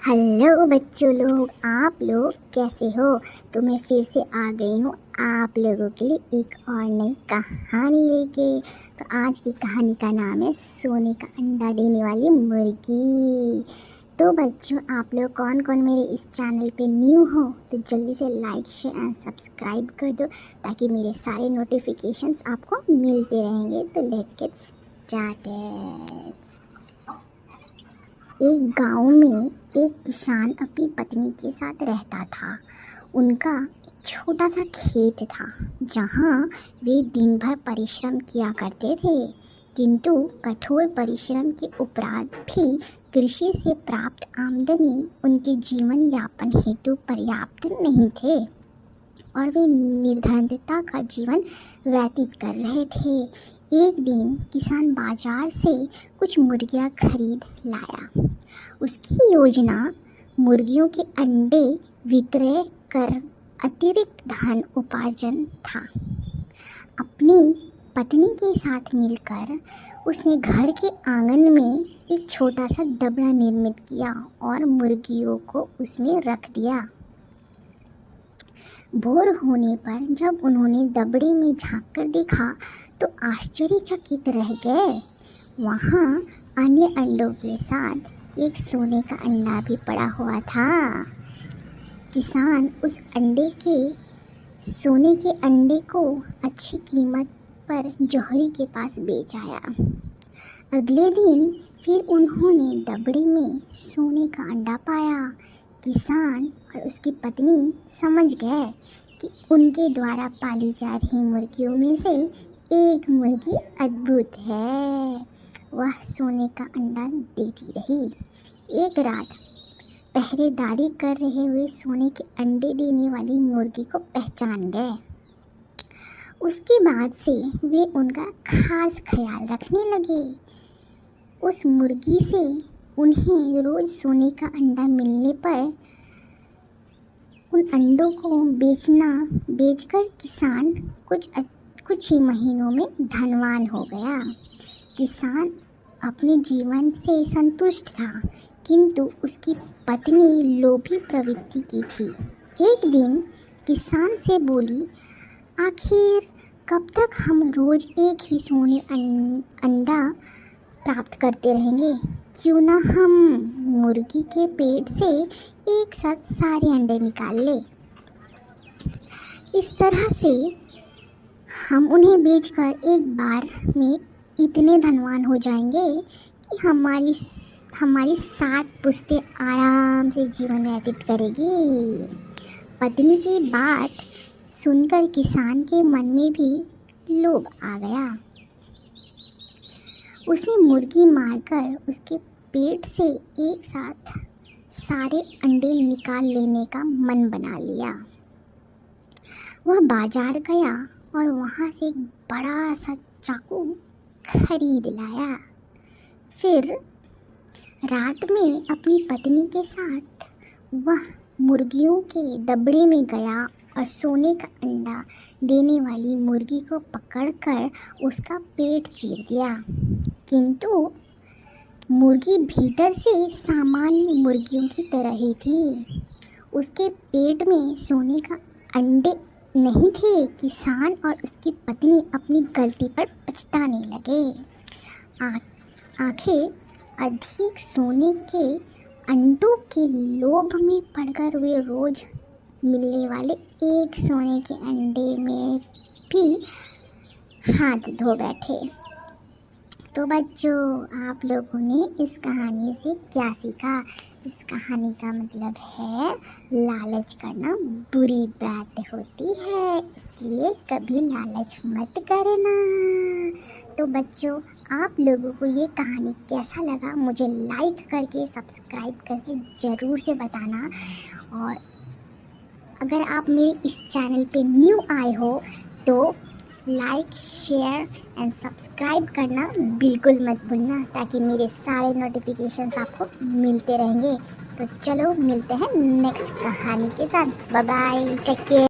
Hello बच्चों लोग, आप लोग कैसे हो। तो मैं फिर से आ गई हूँ आप लोगों के लिए एक और नई कहानी लेके। तो आज की कहानी का नाम है सोने का अंडा देने वाली मुर्गी। तो बच्चों, आप लोग कौन कौन मेरे इस चैनल पे न्यू हो तो जल्दी से लाइक शेयर एंड सब्सक्राइब कर दो ताकि मेरे सारे नोटिफिकेशंस आपको मिलते रहेंगे। तो लेट्स गेट स्टार्टेड। एक गांव में एक किसान अपनी पत्नी के साथ रहता था। उनका एक छोटा सा खेत था जहां वे दिन भर परिश्रम किया करते थे, किंतु कठोर परिश्रम के उपरांत भी कृषि से प्राप्त आमदनी उनके जीवन यापन हेतु पर्याप्त नहीं थे और वे निर्धनता का जीवन व्यतीत कर रहे थे। एक दिन किसान बाजार से कुछ मुर्गियां खरीद लाया। उसकी योजना मुर्गियों के अंडे विक्रय कर अतिरिक्त धन उपार्जन था। अपनी पत्नी के साथ मिलकर उसने घर के आंगन में एक छोटा सा दबड़ा निर्मित किया और मुर्गियों को उसमें रख दिया। भोर होने पर जब उन्होंने दबड़े में झांककर देखा तो आश्चर्यचकित रह गए। वहाँ अन्य अंडों के साथ एक सोने का अंडा भी पड़ा हुआ था। किसान उस सोने के अंडे को अच्छी कीमत पर जौहरी के पास बेच आया। अगले दिन फिर उन्होंने दबड़े में सोने का अंडा पाया। किसान और उसकी पत्नी समझ गए कि उनके द्वारा पाली जा रही मुर्गियों में से एक मुर्गी अद्भुत है। वह सोने का अंडा देती रही। एक रात पहरेदारी कर रहे हुए सोने के अंडे देने वाली मुर्गी को पहचान गए। उसके बाद से वे उनका खास ख्याल रखने लगे। उस मुर्गी से उन्हें रोज सोने का अंडा मिलने पर उन अंडों को बेचकर किसान कुछ ही महीनों में धनवान हो गया। किसान अपने जीवन से संतुष्ट था, किंतु उसकी पत्नी लोभी प्रवृत्ति की थी। एक दिन किसान से बोली, आखिर कब तक हम रोज एक ही सोने अंडा प्राप्त करते रहेंगे। क्यों ना हम मुर्गी के पेट से एक साथ सारे अंडे निकाल ले। इस तरह से हम उन्हें बेचकर एक बार में इतने धनवान हो जाएंगे कि हमारी 7 पुश्तें आराम से जीवन व्यतीत करेगी। पत्नी की बात सुनकर किसान के मन में भी लोभ आ गया। उसने मुर्गी मारकर उसके पेट से एक साथ सारे अंडे निकाल लेने का मन बना लिया। वह बाजार गया और वहाँ से एक बड़ा सा चाकू खरीद लाया। फिर रात में अपनी पत्नी के साथ वह मुर्गियों के दबड़े में गया और सोने का अंडा देने वाली मुर्गी को पकड़कर उसका पेट चीर दिया। किंतु मुर्गी भीतर से सामान्य मुर्गियों की तरह ही थी। उसके पेट में सोने का अंडे नहीं थे। किसान और उसकी पत्नी अपनी गलती पर पछताने लगे। आखिर अधिक सोने के अंडों के लोभ में पड़कर वे रोज मिलने वाले एक सोने के अंडे में भी हाथ धो बैठे। तो बच्चों, आप लोगों ने इस कहानी से क्या सीखा। इस कहानी का मतलब है लालच करना बुरी बात होती है, इसलिए कभी लालच मत करना। तो बच्चों, आप लोगों को ये कहानी कैसा लगा मुझे लाइक करके सब्सक्राइब करके ज़रूर से बताना। और अगर आप मेरे इस चैनल पे न्यू आए हो तो लाइक शेयर एंड सब्सक्राइब करना बिल्कुल मत भूलना ताकि मेरे सारे नोटिफिकेशंस आपको मिलते रहेंगे। तो चलो मिलते हैं नेक्स्ट कहानी के साथ। Bye bye, take care.